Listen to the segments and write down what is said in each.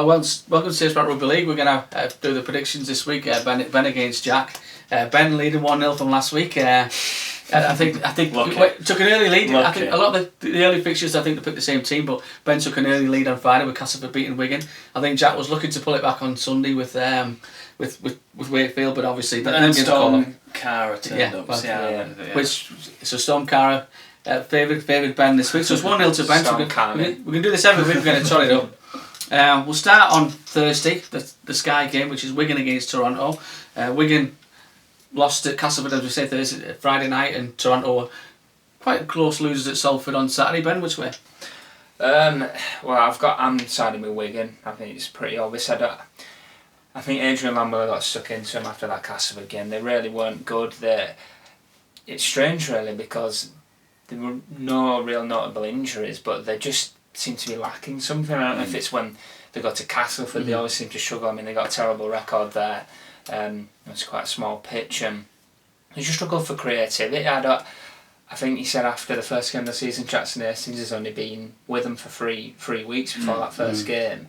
welcome to Safe About Rugby League. We're going to do the predictions this week. Ben against Jack. Ben leading 1-0 from last week. I think took an early lead. Lucky. I think a lot of the early fixtures, I think they picked the same team, but Ben took an early lead on Friday with Castleford beating Wigan. I think Jack was looking to pull it back on Sunday with Wakefield, but obviously Storm Cara turned up. So Storm Cara favoured Ben this week. So it's 1-0 to Ben. So we can do this every week. We're going to tot it up. We'll start on Thursday, the Sky game, which is Wigan against Toronto. Wigan lost at Castleford, as we said, Friday night, and Toronto were quite close losers at Salford on Saturday. Ben, which way? Well, I'm siding with Wigan. I think it's pretty obvious. I think Adrian Lambert got stuck into him after that Castleford game. They really weren't good. It's strange, really, because there were no real notable injuries, but they just seem to be lacking something. I don't know if it's when they got to Castleford, they always seem to struggle. I mean, they got a terrible record there. It's quite a small pitch, and they just struggled for creativity. I think he said after the first game of the season, Jackson Hastings has only been with them for three weeks before that first game.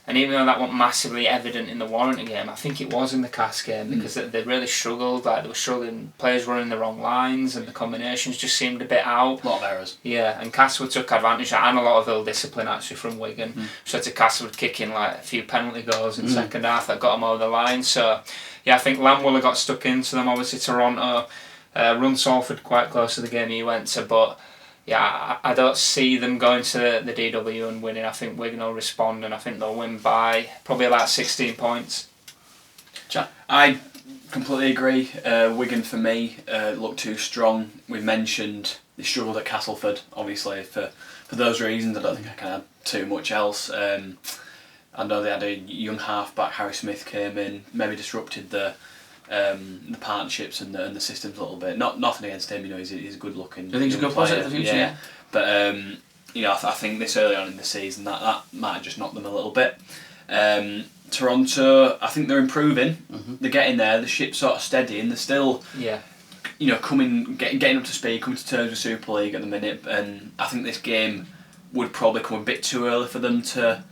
And even though that wasn't massively evident in the Warrington game, I think it was in the Cass game, because they really struggled. Like, they were struggling, players running the wrong lines, and the combinations just seemed a bit out. A lot of errors. Yeah, and Castlewood took advantage of that, and a lot of ill discipline actually from Wigan. So to Castlewood kicking like a few penalty goals in the second half that got them over the line. So yeah, I think Lamwiller got stuck into them. Obviously Toronto run Salford quite close to the game he went to, but yeah, I don't see them going to the DW and winning. I think Wigan will respond, and I think they'll win by probably about 16 points. Jack? I completely agree. Wigan, for me, looked too strong. We mentioned they struggled at Castleford, obviously, for those reasons. I don't think I can add too much else. I know they had a young halfback, Harry Smith, came in, maybe disrupted the partnerships and the systems a little bit. Nothing against him, he's a good looking. Do you think he's a good player for the future? Yeah. But I think this early on in the season that might have just knocked them a little bit. Toronto, I think they're improving. They're getting there. The ship's sort of steady, and they're still getting up to speed, coming to terms with Super League at the minute. And I think this game would probably come a bit too early for them to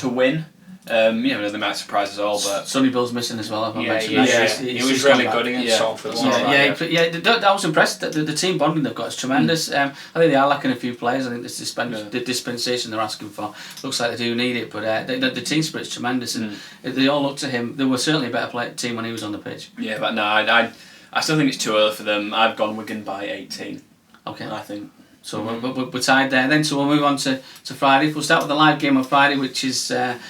win. They might surprise us all, but Sonny Bill's missing as well. He was really good against Salford. I was impressed that the team bonding they've got is tremendous. I think they are lacking a few players. I think the dispensation they're asking for looks like they do need it, but the team spirit's tremendous, and they all look to him. They were certainly a better team when he was on the pitch. Yeah, but no, I still think it's too early for them. I've gone Wigan by 18. Okay, I think. So we're tied there then. So we'll move on to Friday. We'll start with the live game on Friday, which is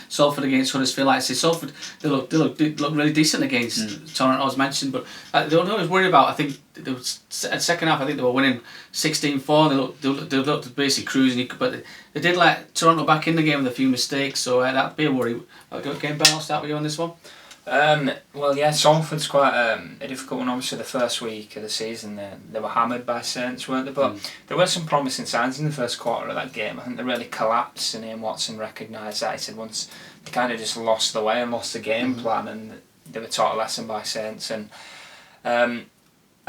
Salford against Huddersfield. Like I say, Salford they look really decent against Toronto, as mentioned. But the only thing I was worried about, I think the second half, I think they were winning 16-4. They looked basically cruising, but they did let Toronto back in the game with a few mistakes. So that'd be a worry. Okay, Ben, I'll start with you on this one. Salford's quite a difficult one. Obviously, the first week of the season, they were hammered by Saints, weren't they? But there were some promising signs in the first quarter of that game. I think they really collapsed, and Ian Watson recognised that. He said once they kind of just lost the way and lost the game plan, and they were taught a lesson by Saints. And I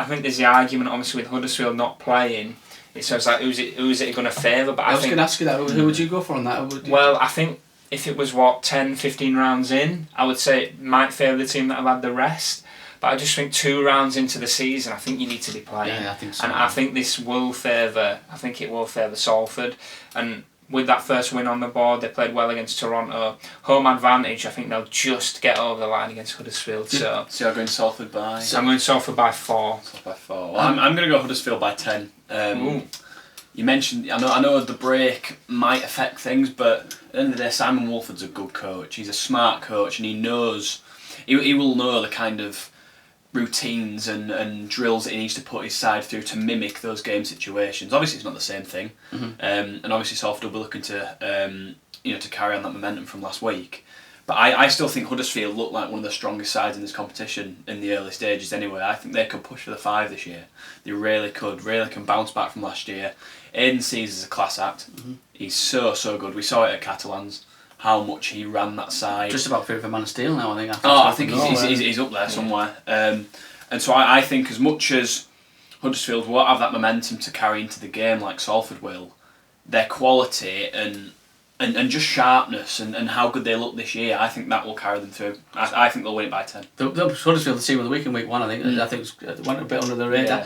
think there's the argument, obviously, with Huddersfield not playing. It sounds like who's it going to favour? But I was going to ask you that. Who would you go for on that? Well, I think if it was 10-15 rounds in, I would say it might favour the team that have had the rest. But I just think 2 rounds into the season, I think you need to be playing. Yeah, I think so. And I think it will favour Salford. And with that first win on the board, they played well against Toronto. Home advantage, I think they'll just get over the line against Huddersfield. So you're going Salford by? I'm going Salford by 4. Salford by 4. Well, I'm going to go Huddersfield by 10. You mentioned, I know the break might affect things, but at the end of the day, Simon Wolford's a good coach. He's a smart coach, and he will know the kind of routines and drills that he needs to put his side through to mimic those game situations. Obviously, it's not the same thing, and obviously Salford will be looking to to carry on that momentum from last week. But I still think Huddersfield look like one of the strongest sides in this competition in the early stages anyway. I think they could push for the 5 this year. They really can bounce back from last year. Aidan Seas is a class act. He's so good. We saw it at Catalans, how much he ran that side. Just about fit for Man of Steel now, I think. I think he's up there somewhere. And so I think as much as Huddersfield won't have that momentum to carry into the game like Salford will, their quality and and just sharpness and how good they look this year, I think that will carry them through. I think they'll win it by 10. Huddersfield the team of the week in week 1. I think. I think it went a bit under the radar.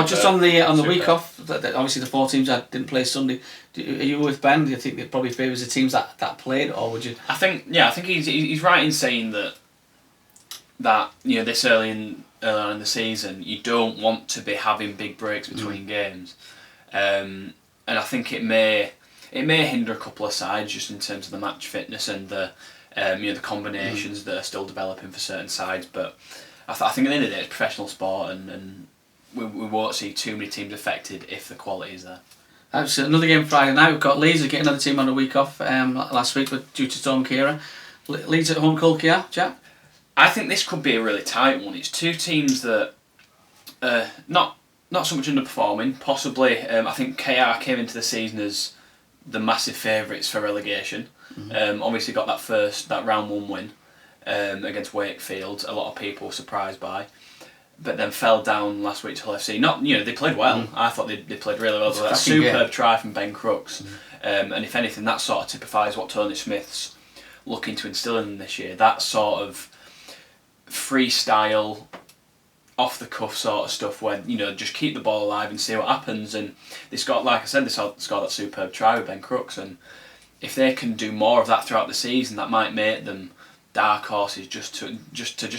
Just on the week off. Obviously, the 4 teams that didn't play Sunday. Are you with Ben? Do you think it probably favours the teams that played, or would you? I think he's right in saying that this early on in the season, you don't want to be having big breaks between games, and I think it may hinder a couple of sides just in terms of the match fitness and the the combinations that are still developing for certain sides. But I think at the end of the day, it's professional sport, and we won't see too many teams affected if the quality is there. Absolutely. Another game Friday night. We've got Leeds getting another team on a week off last week due to Storm Ciara. Leeds at home, Hull KR, Jack? I think this could be a really tight one. It's 2 teams that not so much underperforming. Possibly, I think KR came into the season as the massive favourites for relegation. Obviously got that round 1 win against Wakefield. A lot of people were surprised by, but then fell down last week to Hull FC. They played well. I thought they played really well. That superb try from Ben Crooks, and if anything, that sort of typifies what Tony Smith's looking to instill in them this year. That sort of freestyle, off the cuff sort of stuff where just keep the ball alive and see what happens. And they scored, like I said, they scored that superb try with Ben Crooks, and if they can do more of that throughout the season, that might make them dark horses just to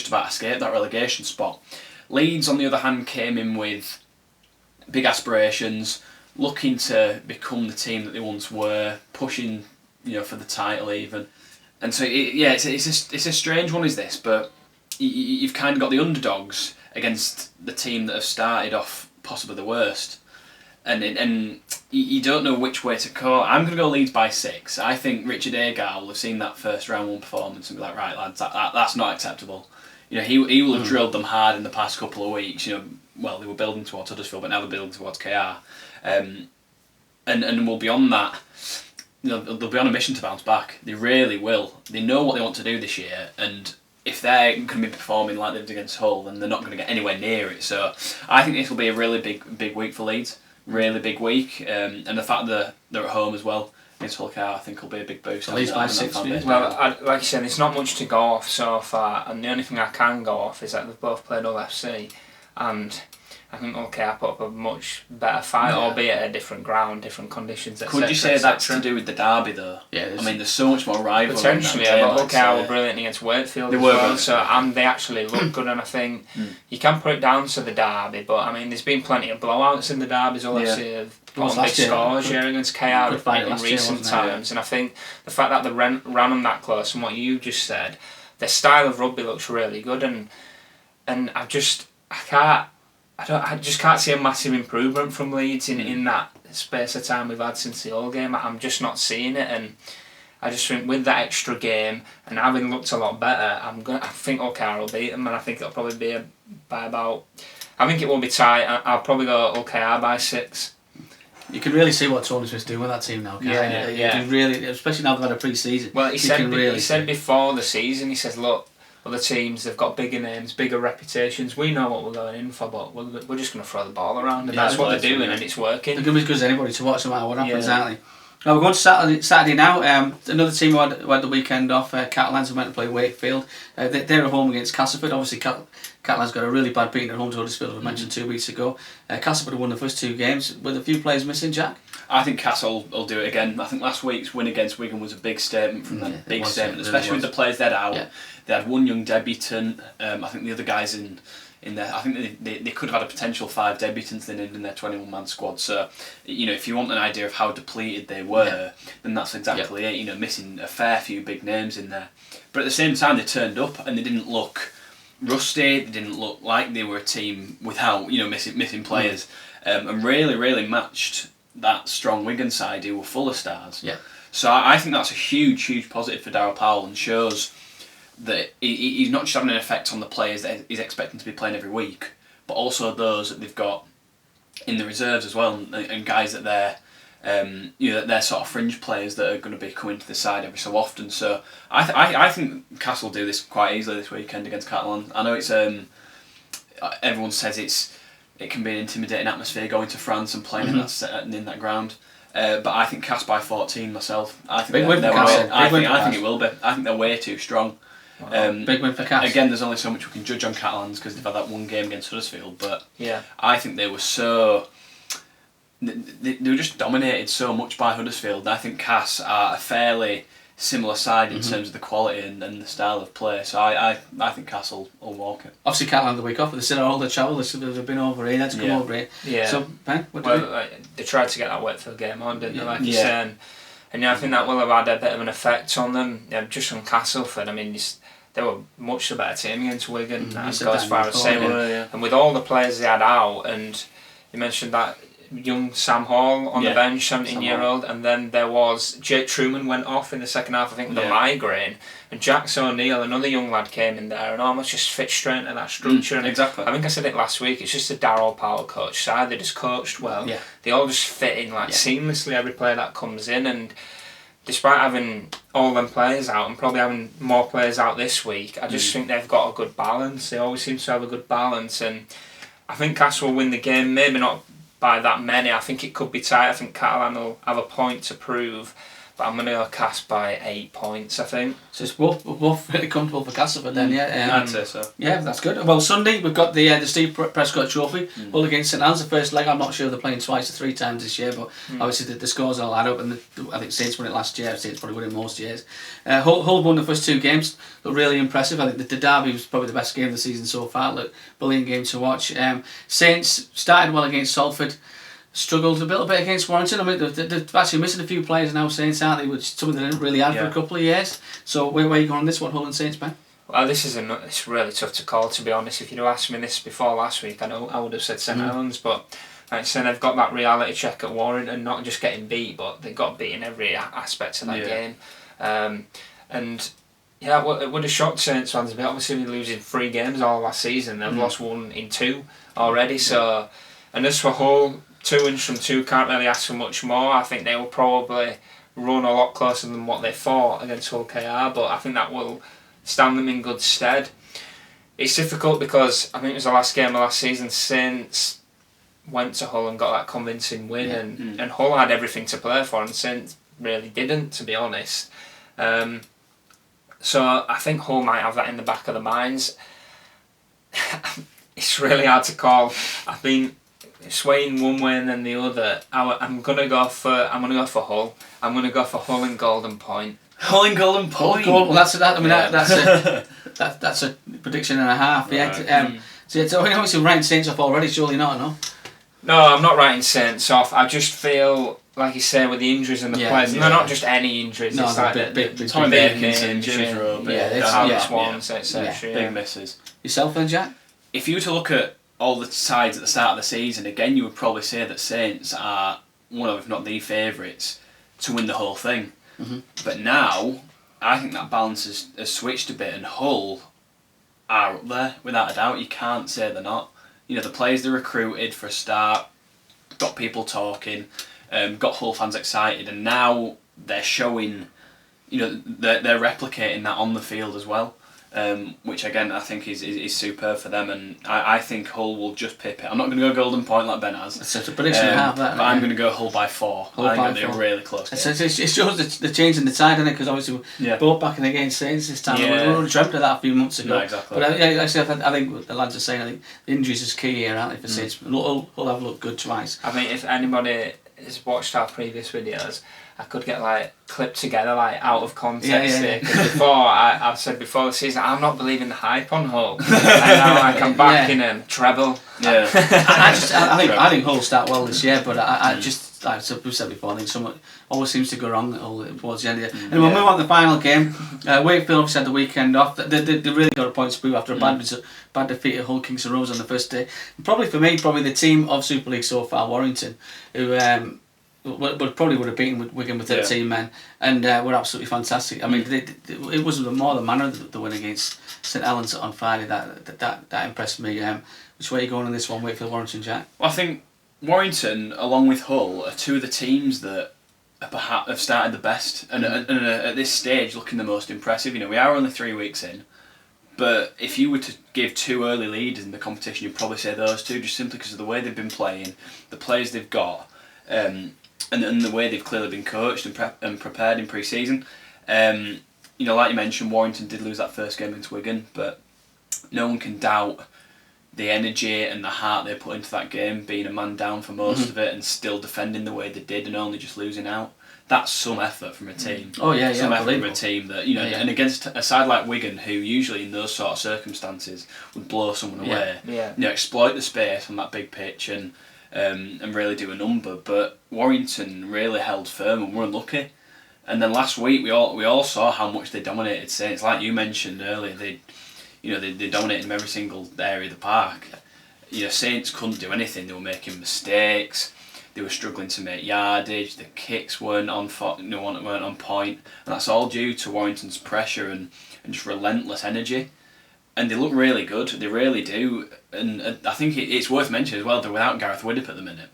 about escape that relegation spot. Leeds, on the other hand, came in with big aspirations, looking to become the team that they once were, pushing for the title even. And so it's a strange one, is this, but you've kind of got the underdogs against the team that have started off possibly the worst, and you don't know which way to call. I'm going to go Leeds by 6. I think Richard Agar will have seen that first round 1 performance and be like, right lads, that's not acceptable. He will have drilled them hard in the past couple of weeks. Well, they were building towards Huddersfield, but now they're building towards KR, and will beyond that. They'll be on a mission to bounce back. They really will. They know what they want to do this year, and if they're going to be performing like they did against Hull, then they're not going to get anywhere near it. So I think this will be a really big week for Leeds. Really big week, and the fact that they're at home as well against Hull KR, I think will be a big boost. At least by 6. Well, like you said, there's not much to go off so far, and the only thing I can go off is that they've both played Hull FC, and I think Hull KR put up a much better fight, albeit at a different ground, different conditions, etc. Could you say that's to do with the derby though? Yeah. There's so much more rivalry. Potentially, but Hull KR were brilliant against Wakefield as well, and they actually look good, and I think you can put it down to the derby, but I mean there's been plenty of blowouts in the derbies. Hull FC have put on big scores against KR in recent times, and I think the fact that they ran them that close, and what you just said, their style of rugby looks really good, and I just can't see a massive improvement from Leeds in that space of time we've had since the Hull game. I'm just not seeing it, and I just think with that extra game and having looked a lot better, I think Hull will beat them, and I think it'll probably be by about. I think it will be tight. I'll probably go Hull by 6. You can really see what Tony Smith's doing with that team now. You can really, especially now they've had a pre-season. Well, he said before the season, he says, look, other teams, they've got bigger names, bigger reputations. We know what we're going in for, but we're just going to throw the ball around, and that's what they're doing, and it's working. They're going to be as good as anybody to watch no matter what happens, aren't they? Now we're going to Saturday now. Another team who had the weekend off, Catalans, who went to play Wakefield. They're at home against Castleford. Obviously, Catalans got a really bad beating at home to Huddersfield, as we mentioned 2 weeks ago. Castleford won the first 2 games with a few players missing, Jack. I think Castle will do it again. I think last week's win against Wigan was a big statement from them. Big statement, especially with the players they had out. Yeah. They had one young debutant. I think the other guys in there, I think they could have had a potential 5 debutants they named in their 21-man squad. So, if you want an idea of how depleted they were, then that's exactly it. Missing a fair few big names in there. But at the same time, they turned up and they didn't look rusty. They didn't look like they were a team without missing players, and really matched that strong Wigan side who were full of stars. Yeah. So I think that's a huge positive for Darryl Powell, and shows that he's not just having an effect on the players that he's expecting to be playing every week, but also those that they've got in the reserves as well, and guys that they're they're sort of fringe players that are going to be coming to the side every so often. So I think Castle will do this quite easily this weekend against Catalan. I know it's everyone says it can be an intimidating atmosphere going to France and playing in that ground. But I think Cass by 14 myself. I think Big win for they're Cass. way, I Big win think for I think Cass. it will be. I think they're way too strong. Big win for Cass. Again, there's only so much we can judge on Catalans because they've had that one game against Huddersfield, but Yeah. I think they were so. They were just dominated so much by Huddersfield. And I think Cass are a fairly similar side in terms of the quality and the style of play. So I think Cass will walk it. Obviously, Catalan the week off, but they said all the travel, they've been over here, that's come over here. Yeah. So, Ben, what do you Well, they tried to get that Whitfield game on, didn't they? Like you Yeah. said. And I think that will have had a bit of an effect on them. Just on Castleford, I mean, they were much the better team against Wigan. I'd said go that as far before, as saying, yeah. and with all the players they had out, and you mentioned that young Sam Hall on the bench, 17-year-old, and then there was Jake Truman went off in the second half, I think, with a migraine, and Jax O'Neill, another young lad, came in there and almost just fit straight into that structure. And exactly. I think I said it last week, it's just a Darryl Powell coach side. They just coached well. Yeah. They all just fit in seamlessly every player that comes in, and despite having all them players out and probably having more players out this week, I just think they've got a good balance. They always seem to have a good balance, and I think Cass will win the game, maybe not by that many. I think it could be tight. I think Catalan will have a point to prove, but I'm going to go Cass by 8 points, I think. So it's both really comfortable for Castleford then, yeah. I'd say so. Yeah, that's good. Well, Sunday we've got the Steve Prescott Trophy, Hull against St Anne's, the first leg. I'm not sure they're playing twice or three times this year, but obviously the scores all add up, and I think Saints won it last year. Saints probably won it most years. Hull won the first two games, looked really impressive. I think the derby was probably the best game of the season so far. Looked brilliant game to watch. Saints started well against Salford. Struggled a little bit against Warrington. I mean, they're actually missing a few players now, Saints, aren't they? Which some of them didn't really have for a couple of years. So where are you going on this one, Hull and Saints, Ben? Well, it's really tough to call, to be honest. If you'd have asked me this before last week, I would have said St Helens, but like I said, they've got that reality check at Warrington, not just getting beat, but they got beat in every aspect of that game. And yeah, it would have shocked Saints fans a bit. Obviously, they're losing 3 games all last season. They've lost 1 in 2 already. So, and as for Hull, 2 wins from 2, can't really ask for much more. I think they will probably run a lot closer than what they fought against Hull KR, but I think that will stand them in good stead. It's difficult because I think it was the last game of last season. Saints went to Hull and got that convincing win, and Hull had everything to play for, and Saints really didn't, to be honest. So I think Hull might have that in the back of their minds. It's really hard to call. I've been swaying one way and then the other. I'm gonna go for Hull. I'm gonna go for Hull and Golden Point. Hull and Golden Point. Well, that's a prediction and a half. Yeah. So obviously writing Saints off already. Surely not, no. No, I'm not writing Saints off. I just feel, like you say, with the injuries and the players, they're not just any injuries. No, it's like big names, James Rowe, Alex Swans, etc. Big misses. Yourself then, Jack? If you were to look at all the sides at the start of the season, again, you would probably say that Saints are one of, if not the favourites, to win the whole thing. But now, I think that balance has switched a bit, and Hull are up there, without a doubt. You can't say they're not. You know, the players they recruited for a start, got people talking, got Hull fans excited, and now they're showing, you know, they're replicating that on the field as well. Which again I think is superb for them, and I think Hull will just pip it. I'm not going to go Golden Point like Ben has. It's a prediction and a half, that. But I'm going to go Hull by 4. I think it'll be a really close game. It shows the change in the tide, isn't it? Because obviously we're both backing against Saints this time. We only dreamt of that a few months ago. No, exactly. But actually, I think what the lads are saying, I think the injuries is key here, aren't they, for Saints? Hull have looked good twice. I mean, if anybody has watched our previous videos, I could get clipped together out of context here. Because I said before the season, I'm not believing the hype on Hull. And now I'm back in a treble. Yeah. I think Hull start well this year, but I just, like we said before, I think something always seems to go wrong towards the end of the year. And we'll move on to the final game. Wakefield obviously had the weekend off. They really got a point to prove after a bad defeat at Hull Kingston Rovers on the first day. And probably for me, the team of Super League so far, Warrington, who probably would have beaten Wigan with 13 men, and were absolutely fantastic. I mean, it was more the manner of the win against St Helens on Friday that impressed me. Which way are you going on this one, Wakefield, Warrington, Jack? Well, I think Warrington, along with Hull, are two of the teams that perhaps have started the best, and at this stage looking the most impressive. You know, we are only 3 weeks in, but if you were to give 2 early leaders in the competition, you'd probably say those two, just simply because of the way they've been playing, the players they've got. and the way they've clearly been coached and prepared in pre-season. You know, like you mentioned, Warrington did lose that first game against Wigan, but no one can doubt the energy and the heart they put into that game, being a man down for most of it and still defending the way they did and only just losing out. That's some effort from a team. Oh yeah, some effort from a team that, you know, and against a side like Wigan, who usually in those sort of circumstances would blow someone away. Yeah. You know, exploit the space on that big pitch and really do a number. But Warrington really held firm and were unlucky. And then last week we all saw how much they dominated Saints. Like you mentioned earlier, they dominated in every single area of the park. You know, Saints couldn't do anything. They were making mistakes. They were struggling to make yardage. The kicks weren't on point, and that's all due to Warrington's pressure and just relentless energy. And they look really good. They really do. And I think it's worth mentioning as well. They're without Gareth Widdop at the minute.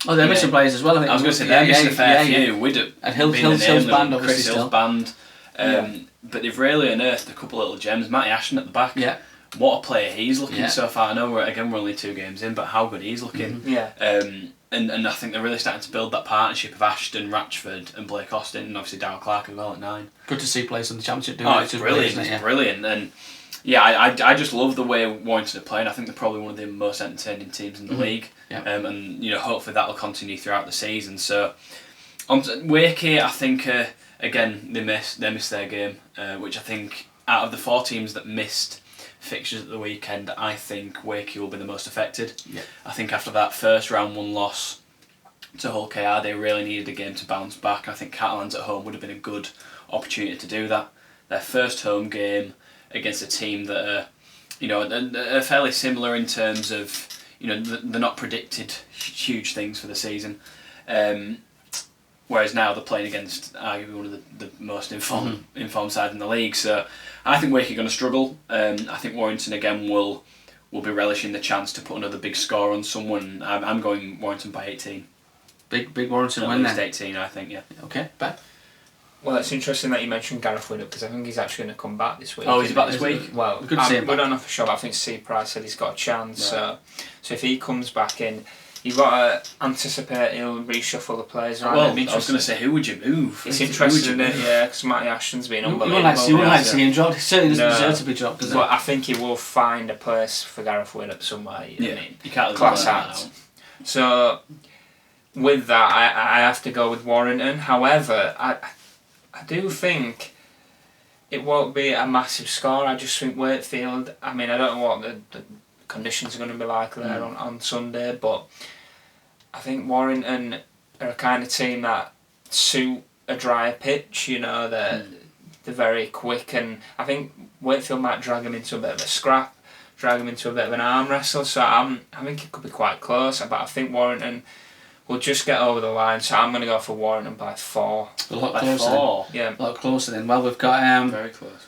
Oh, they're missing players as well. I was going to say they're missing a fair few. Widdop and Hill's band, Chris Hill's band. But they've really unearthed a couple of little gems. Matty Ashton at the back. Yeah. What a player he's looking so far. I know we're only 2 games in, but how good he's looking. Mm-hmm. And I think they're really starting to build that partnership of Ashton, Ratchford and Blake Austin, and obviously Darryl Clark as well at 9. Good to see players in the Championship doing it. It's brilliant. It's brilliant. And yeah, I just love the way Warrington are playing. I think they're probably one of the most entertaining teams in the league. Yeah. And you know, hopefully that'll continue throughout the season. So on Wakey, I think again they missed their game, which I think out of the 4 teams that missed fixtures at the weekend, I think Wakey will be the most affected. Yeah. I think after that first round 1 loss to Hull KR, they really needed a game to bounce back. I think Catalans at home would have been a good opportunity to do that. Their first home game against a team that are, you know, are fairly similar in terms of, you know, they're not predicted huge things for the season. Whereas now they're playing against arguably one of the most informed sides in the league. So I think Wakey are going to struggle. I think Warrington again will be relishing the chance to put another big score on someone. I'm going Warrington by 18. Big Warrington At win least then. 18, I think. Yeah. Okay, Ben. Well, it's interesting that you mentioned Gareth Widdop because I think he's actually going to come back this week. Oh, he's back this week? Well, we don't know for sure, but I think Steve Price said he's got a chance. Right. So if he comes back in, you've got to anticipate he'll reshuffle the players around. Well, I was going to say, who would you move? It's interesting, isn't it? Yeah, because Matty Ashton's been unbelievable. You wouldn't like to see him dropped. He certainly doesn't deserve to be dropped, does he? But I think he will find a place for Gareth Widdop somewhere. You can't class act. So with that, I have to go with Warrington. However, I do think it won't be a massive score. I just think Wakefield, I mean, I don't know what the conditions are going to be like there on Sunday, but I think Warrington are a kind of team that suit a drier pitch, you know, they're very quick, and I think Wakefield might drag them into a bit of a scrap, drag them into a bit of an arm wrestle, so I think it could be quite close, but I think Warrington will just get over the line, so I'm going to go for Warrington by 4. A lot closer. Yeah. A lot closer then. Well, we've got... very close.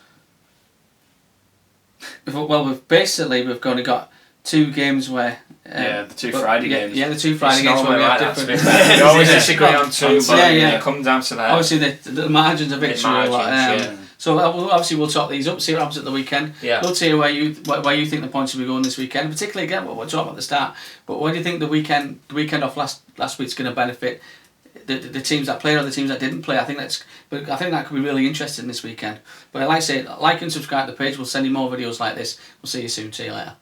We've only got 2 games where... the 2 Friday games. Yeah, the 2 Friday games where we have different... We always disagree on 2, but when it comes down to that... Obviously, the margins of victory are a lot... So obviously we'll top these up, see what happens at the weekend. Yeah. Love to hear where you think the points will be going this weekend. Particularly again what we're talking about at the start. But where do you think the weekend off last week's going to benefit the teams that played or the teams that didn't play? I think that could be really interesting this weekend. But like I say, like and subscribe to the page. We'll send you more videos like this. We'll see you soon. See you later.